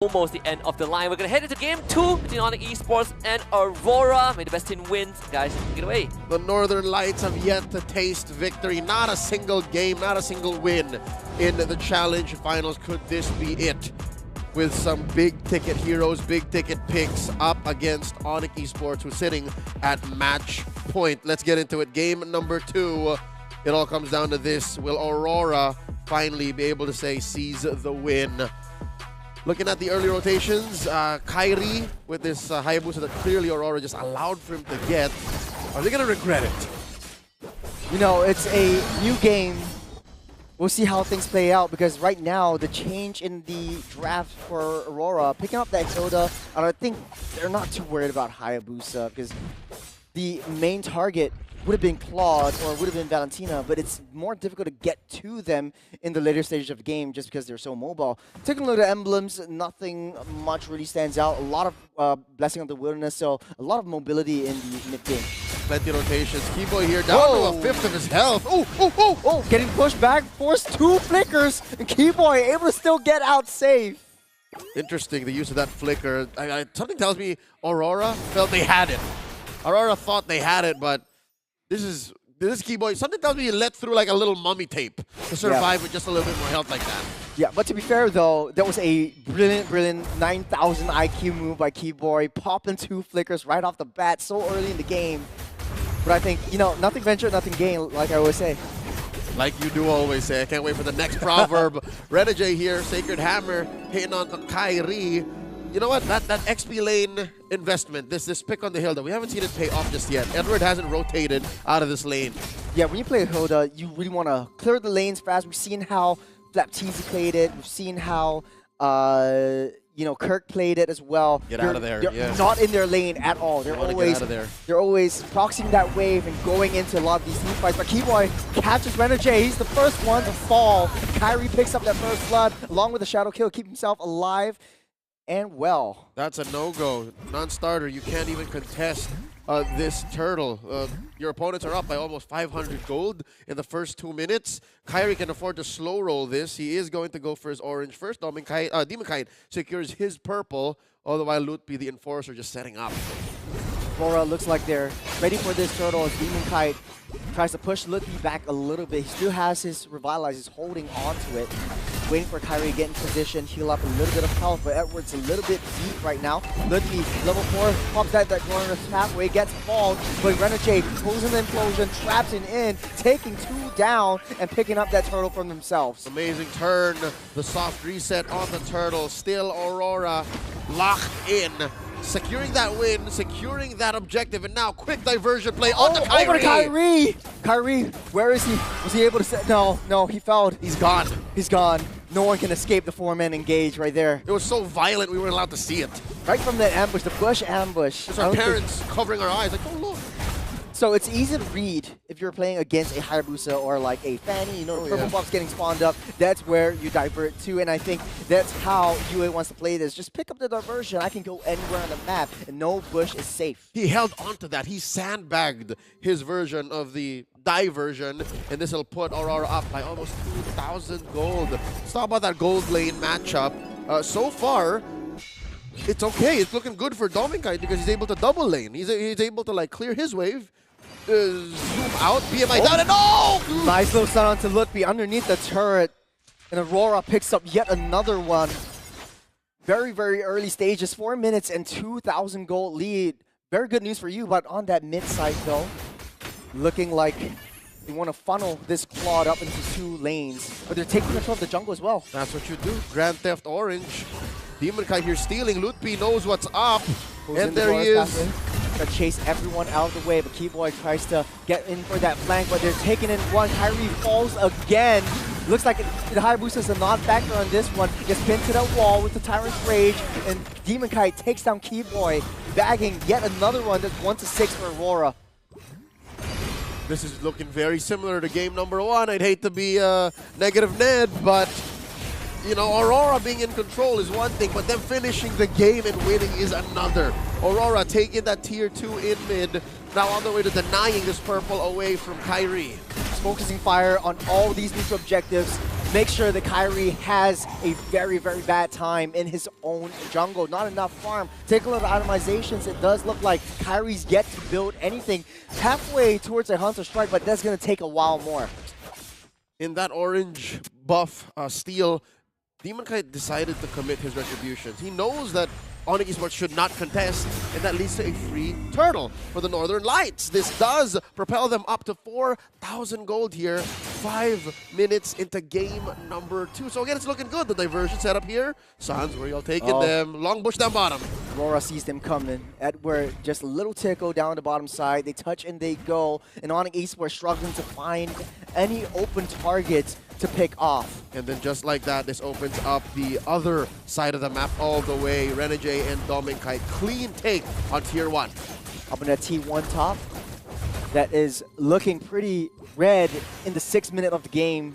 Almost the end of the line. We're gonna head into game 2 between ONIC eSports and AURORA. May the best team wins. Guys, take it away. The Northern Lights have yet to taste victory. Not a single game, not a single win in the challenge finals. Could this be it? With some big ticket heroes, big ticket picks up against ONIC eSports, who's sitting at match point. Let's get into it. Game number 2. It all comes down to this. Will AURORA finally be able to say seize the win? Looking at the early rotations, Kyrie with this Hayabusa that clearly AURORA just allowed for him to get. Are they going to regret it? You know, it's a new game. We'll see how things play out because right now, the change in the draft for AURORA, picking up that Exoda, and I think they're not too worried about Hayabusa because the main target would have been Claude or would have been Valentina, but it's more difficult to get to them in the later stages of the game just because they're so mobile. Taking a look at emblems, nothing much really stands out. A lot of Blessing of the Wilderness, so a lot of mobility in the mid game. Plenty of rotations. Keyboy here down to a fifth of his health. Oh, getting pushed back, forced 2 flickers, and Keyboy able to still get out safe. Interesting, the use of that flicker. Something tells me AURORA felt they had it. AURORA thought they had it, but this is Keyboy. Something tells me he let through like a little mummy tape to survive with just a little bit more health like that. Yeah, but to be fair though, that was a brilliant 9,000 IQ move by Keyboy, popping 2 flickers right off the bat so early in the game. But I think, you know, nothing ventured, nothing gained, like I always say. Like you do always say. I can't wait for the next proverb. Renegade here, Sacred Hammer, hitting on the Kyrie. You know what? That XP lane investment, this pick on the hill, that we haven't seen it pay off just yet. Edward hasn't rotated out of this lane. Yeah, when you play Hilda, you really want to clear the lanes fast. We've seen how Flapteezy played it. We've seen how you know, Kirk played it as well. Get out of there. They're not in their lane at all. They're always proxying that wave and going into a lot of these team fights. But Keyboy catches Renegade. He's the first one to fall. Kyrie picks up that first blood along with the shadow kill, keep himself alive and well. That's a no-go. Non-starter. You can't even contest this turtle. Your opponents are up by almost 500 gold in the first 2 minutes. Kyrie can afford to slow roll this. He is going to go for his orange first. Demonkite secures his purple, all the while Lutpi, the enforcer, just setting up. AURORA looks like they're ready for this turtle as Demonkite tries to push Lutpi back a little bit. He still has his Revitalize. He's holding on to it. Waiting for Kyrie to get in position, heal up a little bit of health, but Edward's a little bit deep right now. Lutpi, level 4, pops that corner pathway, gets fogged, but Renegade pulls an implosion, traps it in, taking 2 down, and picking up that turtle from themselves. Amazing turn, the soft reset on the turtle. Still AURORA locked in. Securing that win, securing that objective, and now quick diversion play on the Kyrie. Over to Kyrie! Kyrie, where is he? Was he able to set? No, he fouled. He's gone. He's gone. No one can escape the 4-man engage right there. It was so violent we weren't allowed to see it. Right from that ambush, the bush ambush. It's our parents covering our eyes like, oh look. So it's easy to read if you're playing against a Hayabusa or like a Fanny, you know, purple buff's getting spawned up. That's where you divert to, and I think that's how UA wants to play this. Just pick up the diversion. I can go anywhere on the map, and no bush is safe. He held onto that. He sandbagged his version of the diversion, and this will put AURORA up by almost 2,000 gold. Let's talk about that gold lane matchup. So far, it's okay. It's looking good for Demonkite because he's able to double lane. He's able to like clear his wave. Zoom out, BMI down, and oh! Nice little stun onto Lutpi underneath the turret. And AURORA picks up yet another one. Very early stages, 4 minutes and 2,000 gold lead. Very good news for you, but on that mid side though, looking like they want to funnel this Claude up into 2 lanes. But they're taking control of the jungle as well. That's what you do. Grand Theft Orange. Demonkite here stealing. Lutpi knows what's up. And there he is. Gonna chase everyone out of the way, but Keyboy tries to get in for that flank, but they're taking in one. Kyrie falls again. Looks like the Hayabusa is a non-factor on this one. Gets pinned to the wall with the Tyrant's Rage, and Demonkite takes down Keyboy, bagging yet another one. That's 1-6 for AURORA. This is looking very similar to game number 1. I'd hate to be negative Ned, but you know, AURORA being in control is one thing, but then finishing the game and winning is another. AURORA taking that tier 2 in mid, now on the way to denying this purple away from Kyrie. Focusing fire on all these neutral objectives. make sure that Kyrie has a very, very bad time in his own jungle. Not enough farm. Take a look at itemizations. It does look like Kyrie's yet to build anything halfway towards a Hunter Strike, but that's going to take a while more. In that orange buff steal, Demon Kite decided to commit his retributions. He knows that ONIC eSports should not contest, and that leads to a free turtle for the Northern Lights. This does propel them up to 4,000 gold here, 5 minutes into game number 2. So again, it's looking good. The diversion setup here. Sans, where y'all taking them? Long bush down bottom. Aurora sees them coming. Edward, just a little tickle down the bottom side. They touch and they go. And ONIC eSports struggling to find any open targets to pick off. And then just like that, this opens up the other side of the map all the way. Renegade and Dominkite, clean take on tier 1. Up in that T1 top. That is looking pretty red in the 6th minute of the game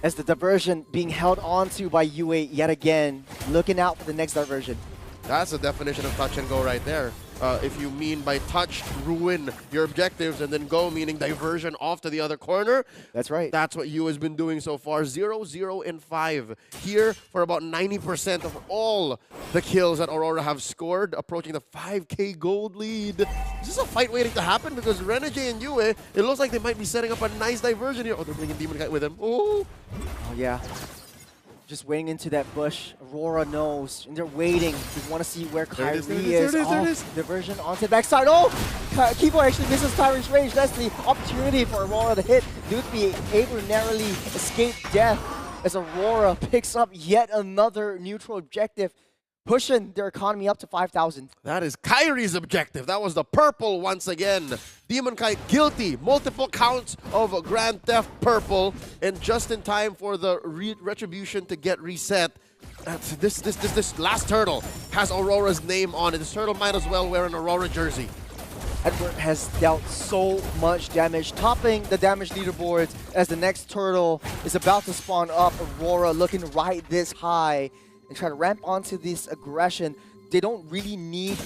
as the diversion being held onto by UA yet again. Looking out for the next diversion. That's the definition of touch and go right there. If you mean by touch, ruin your objectives, and then go, meaning diversion off to the other corner. That's right. That's what you has been doing so far. 0, 0, and 5. Here for about 90% of all the kills that Aurora have scored, approaching the 5K gold lead. Is this a fight waiting to happen? Because Renegade and Yue, it looks like they might be setting up a nice diversion here. Oh, they're bringing Demon Kite with them. Oh yeah. Just waiting into that bush. Aurora knows, and they're waiting. They want to see where Kyrie is. There it is. Diversion onto the backside. Oh! Kibo actually misses Kyrie's range. That's the opportunity for Aurora to hit. Dude be able to narrowly escape death as Aurora picks up yet another neutral objective, pushing their economy up to 5,000. That is Kyrie's objective. That was the purple once again. Demon Kite guilty. Multiple counts of Grand Theft Purple. And just in time for the retribution to get reset. This last turtle has Aurora's name on it. This turtle might as well wear an Aurora jersey. Edward has dealt so much damage, topping the damage leaderboards as the next turtle is about to spawn up. Aurora looking right this high and try to ramp onto this aggression. They don't really need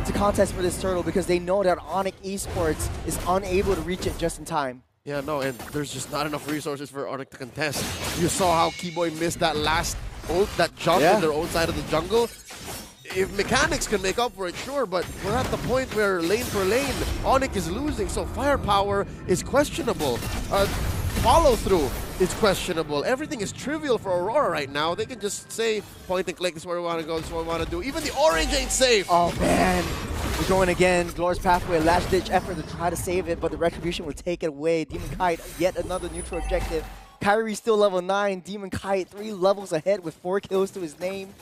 to contest for this turtle because they know that ONIC eSports is unable to reach it just in time. Yeah, no, and there's just not enough resources for ONIC to contest. You saw how Keyboy missed that last ult, that jump in their own side of the jungle. If mechanics can make up for it, sure, but we're at the point where lane for lane, ONIC is losing, so firepower is questionable. Follow-through is questionable. Everything is trivial for Aurora right now. They can just say, point and click, this is where we want to go, this is what we want to do. Even the orange ain't safe. Oh, man. We're going again. Glorious Pathway, last-ditch effort to try to save it, but the retribution will take it away. Demon Kite, yet another neutral objective. Kyrie still level 9. Demon Kite 3 levels ahead with 4 kills to his name.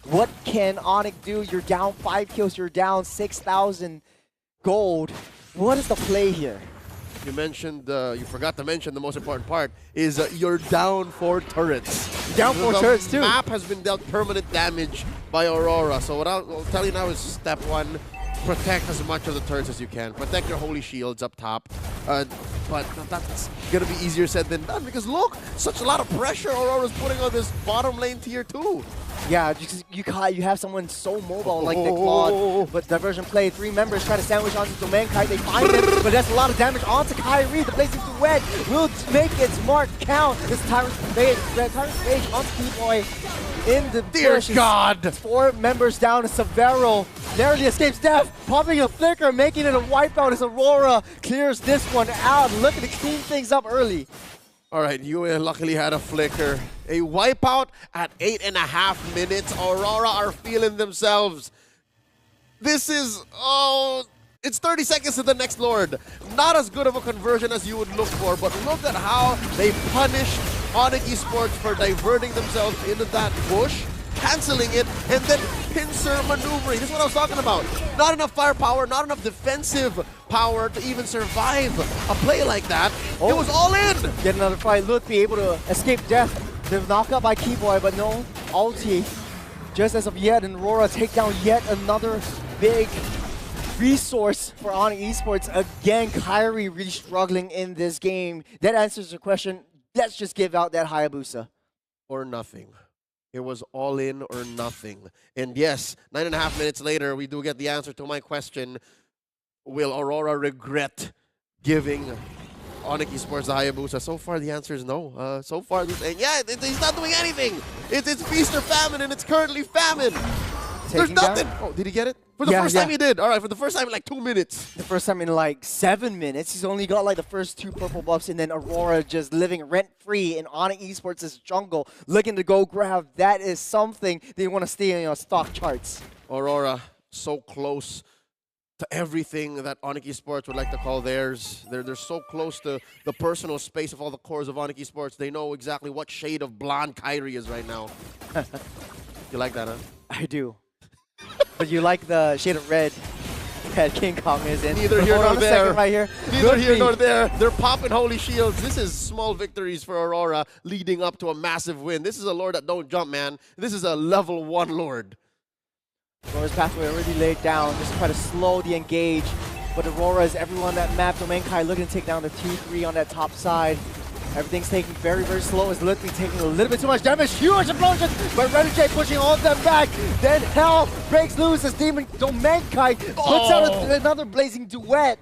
What can ONIC do? You're down 5 kills. You're down 6,000 gold. What is the play here? You mentioned, you forgot to mention the most important part, is you're down 4 turrets. Down 4 turrets too. The map has been dealt permanent damage by Aurora. So what I'll tell you now is step 1, protect as much of the turrets as you can. Protect your holy shields up top. But that's going to be easier said than done because look, such a lot of pressure Aurora's putting on this bottom lane tier 2. Yeah, you have someone so mobile like the Claude, but diversion play. 3 members try to sandwich onto Dominkite. They find him, but that's a lot of damage onto Kyrie. The Blazing Duet will make its mark count. This Tyrant's Rage onto Keyboy in the bush. Dear God! 4 members down. Severo narrowly escapes death, popping a flicker, making it a wipeout as Aurora clears this one out. Looking to clean things up early. All right, Yue luckily had a flicker. A wipeout at 8.5 minutes. Aurora are feeling themselves. This is, it's 30 seconds to the next Lord. Not as good of a conversion as you would look for, but look at how they punished ONIC eSports for diverting themselves into that bush, canceling it, and then pincer maneuvering. This is what I was talking about. Not enough firepower, not enough defensive power to even survive a play like that. It was all in. Get another fight. Lut be able to escape death. They're knocked out by Keyboy, but no ulti. Just as of yet, and Aurora take down yet another big resource for ONIC eSports. Again, Kyrie really struggling in this game. That answers the question. Let's just give out that Hayabusa. Or nothing. It was all in or nothing. And yes, 9.5 minutes later, we do get the answer to my question. Will Aurora regret giving ONIC eSports the Hayabusa? So far, the answer is no. So far, yeah, he's not doing anything. It's feast or famine, and it's currently famine. There's nothing. Down? Oh, did he get it? For the first time he did. All right, for the first time in like 2 minutes. The first time in like 7 minutes. He's only got like the first 2 purple buffs, and then Aurora just living rent-free in ONIC eSports' jungle, looking to go grab. That is something they want to stay on your stock charts. Aurora, so close to everything that ONIC eSports would like to call theirs. They're so close to the personal space of all the cores of ONIC eSports. They know exactly what shade of blonde Kyrie is right now. You like that, huh? I do. But you like the shade of red that King Kong is in. Neither here nor there. Right here. Neither here nor there. They're popping holy shields. This is small victories for Aurora leading up to a massive win. This is a Lord that don't jump, man. This is a level 1 Lord. Aurora's pathway already laid down, just try to slow the engage. But Aurora is everyone that map. Domenkai looking to take down the 2-3 on that top side. Everything's taking very, very slow. It's literally taking a little bit too much damage. Huge explosions, but Renegade pushing all of them back. Then hell breaks loose as Domenkai puts out another blazing duet.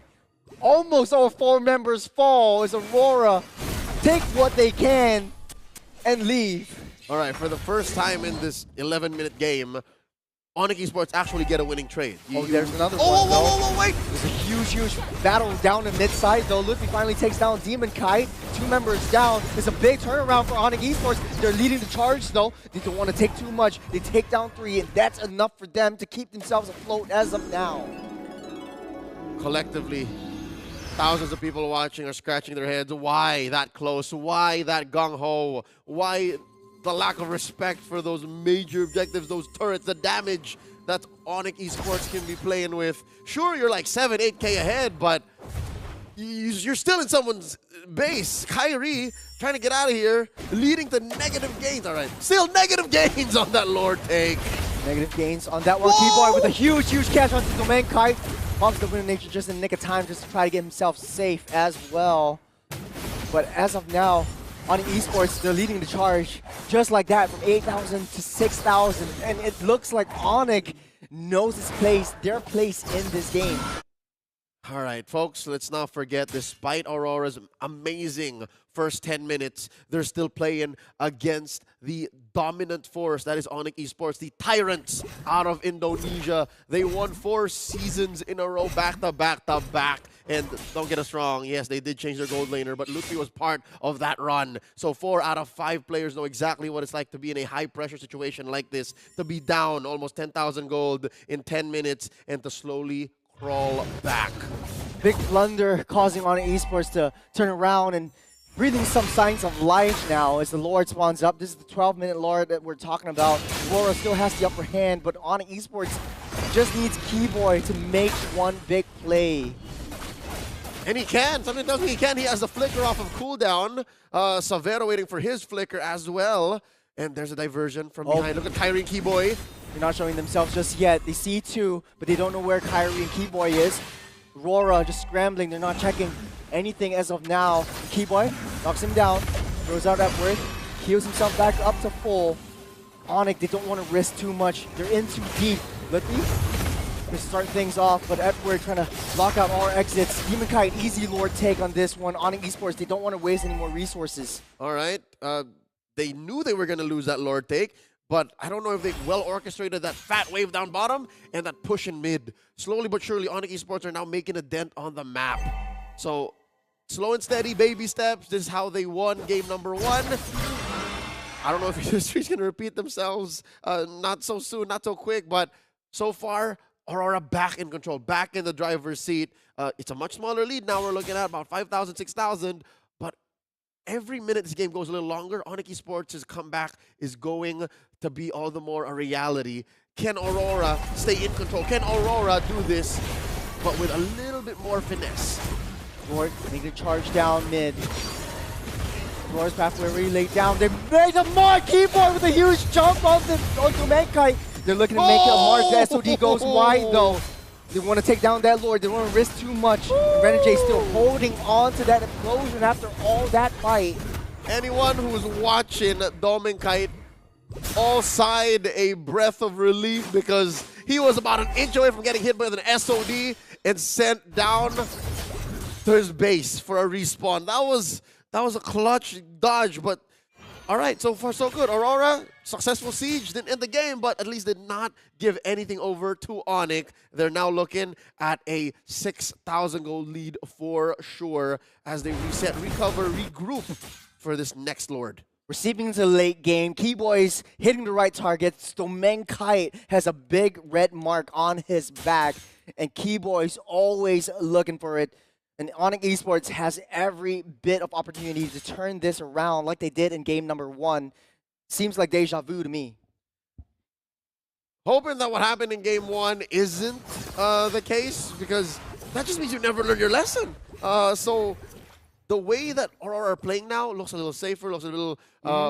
Almost all 4 members fall as Aurora take what they can and leave. All right, for the first time in this 11-minute game, ONIC eSports actually get a winning trade. There's another one. Whoa, wait! There's a huge battle down in mid-side, though. Luffy finally takes down Demon Kai. 2 members down. It's a big turnaround for ONIC eSports. They're leading the charge, though. They don't want to take too much. They take down 3, and that's enough for them to keep themselves afloat as of now. Collectively, thousands of people watching are scratching their heads. Why that close? Why that gung-ho? Why the lack of respect for those major objectives, those turrets, the damage that ONIC eSports can be playing with? Sure, you're like 7, 8K ahead, but you're still in someone's base. Kyrie trying to get out of here, leading to negative gains. All right, still negative gains on that Lord take. Negative gains on that one. Keyboy with a huge catch onto Domenkai. Pops the winning nature just in the nick of time just to try to get himself safe as well. But as of now, ONIC eSports, they're leading the charge just like that from 8,000 to 6,000. And it looks like ONIC knows its place, their place in this game. All right, folks, let's not forget, despite Aurora's amazing first 10 minutes, they're still playing against the dominant force that is ONIC eSports, the tyrants out of Indonesia. They won 4 seasons in a row, back to back to back. And don't get us wrong, yes, they did change their gold laner, but Luffy was part of that run. So 4 out of 5 players know exactly what it's like to be in a high-pressure situation like this, to be down almost 10,000 gold in 10 minutes and to slowly crawl back. Big blunder causing ONIC eSports to turn around and breathing some signs of life now as the Lord spawns up. This is the 12-minute Lord that we're talking about. Aurora still has the upper hand, but ONIC eSports just needs Keyboy to make one big play. And he can. Something tells me he can. He has the flicker off of cooldown. Savero waiting for his flicker as well. And there's a diversion from behind. Look at Kyrie and Keyboy. They're not showing themselves just yet. They see 2, but they don't know where Kyrie and Keyboy is. Aurora just scrambling. They're not checking anything as of now. Keyboy knocks him down, throws out that word, heals himself back up to full. ONIC, they don't want to risk too much. They're in too deep. Luffy to start things off, but Edward trying to lock out all exits. Demon Kai, easy Lord take on this one. ONIC eSports, they don't want to waste any more resources. All right. They knew they were going to lose that Lord take, but I don't know if they well orchestrated that fat wave down bottom and that push in mid. Slowly but surely, ONIC eSports are now making a dent on the map. So, slow and steady, baby steps. This is how they won game number 1. I don't know if history's going to repeat themselves. Not so soon, not so quick, but so far, Aurora back in control, back in the driver's seat. It's a much smaller lead now. We're looking at about 5,000, 6,000. But every minute this game goes a little longer, ONIC eSports' comeback is going to be all the more a reality. Can Aurora stay in control? Can Aurora do this, but with a little bit more finesse? Lord making a charge down mid. Aurora's pathway already laid down. They made a mark. Keyboy with a huge jump onto Domenkai. They're looking to make it a mark. The SOD goes wide though. They want to take down that Lord. They don't want to risk too much. Renegade still holding on to that explosion after all that fight. Anyone who's watching Domenkai all sighed a breath of relief because he was about an inch away from getting hit by an SOD and sent down. to his base for a respawn. That was a clutch dodge, but all right, so far so good. Aurora, successful siege, didn't end the game, but at least did not give anything over to ONIC. They're now looking at a 6,000 goal lead for sure as they reset, recover, regroup for this next Lord. We're seeping into the late game. Keyboy's hitting the right targets. Domain Kite has a big red mark on his back, and Keyboy's always looking for it. And ONIC eSports has every bit of opportunity to turn this around like they did in game number 1. Seems like deja vu to me. Hoping that what happened in game 1 isn't the case, because that just means you never learn your lesson. So the way that Aurora are playing now looks a little safer, looks a little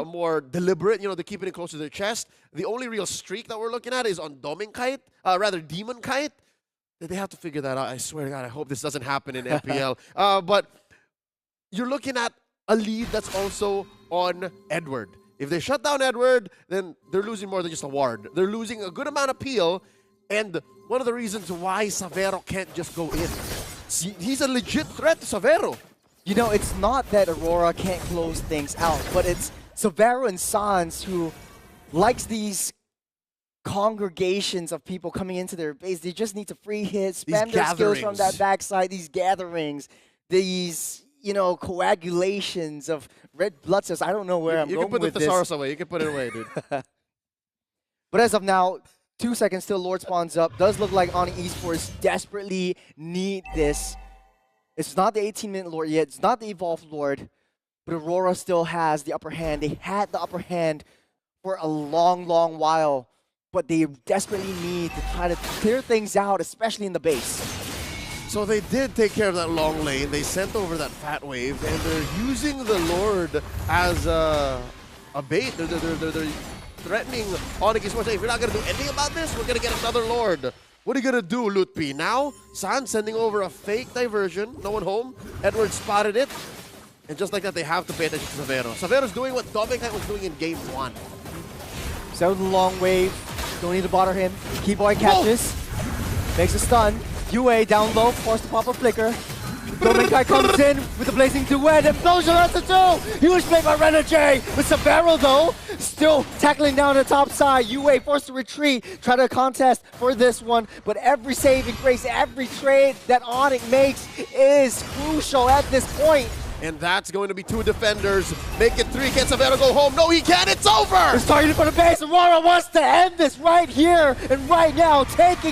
more deliberate. You know, they're keeping it close to their chest. The only real streak that we're looking at is on Demon Kite. They have to figure that out. I swear to God, I hope this doesn't happen in FPL. But you're looking at a lead that's also on Edward. If they shut down Edward, then they're losing more than just a ward. They're losing a good amount of peel, and one of the reasons why Savero can't just go in. He's a legit threat to Savero. You know, it's not that Aurora can't close things out, but it's Savero and Sans who likes these congregations of people coming into their base. They just need to free hit, spam their skills from that backside, these gatherings, these, you know, coagulations of red blood cells. I don't know where I'm going with this. You can put the thesaurus away. You can put it away, dude. But as of now, 2 seconds till Lord spawns up. Does look like ONIC eSports desperately need this. It's not the 18-minute Lord yet. It's not the Evolved Lord. But Aurora still has the upper hand. They had the upper hand for a long, long while. But they desperately need to try to clear things out, especially in the base. So they did take care of that long lane. They sent over that fat wave, and they're using the Lord as a bait. They're threatening ONIC eSports. Hey, if you're not going to do anything about this, we're going to get another Lord. What are you going to do, Lutpi? Now, San sending over a fake diversion. No one home. Edward spotted it. And just like that, they have to pay attention to Savero. Savero's doing what Dominic was doing in game 1. So the long wave. Don't need to bother him. Keyboy catches. Makes a stun. UA down low, forced to pop a flicker. Dominic comes in with the blazing duet. Explosion at the 2! Huge play by Renergy. With Savero though, still tackling down the top side. UA forced to retreat. Try to contest for this one. But every saving grace, every trade that ONIC makes is crucial at this point. And that's going to be 2 defenders. Make it 3. Can Savero go home? No, he can't. It's over! It's targeted for the base. Aurora wants to end this right here and right now. Taking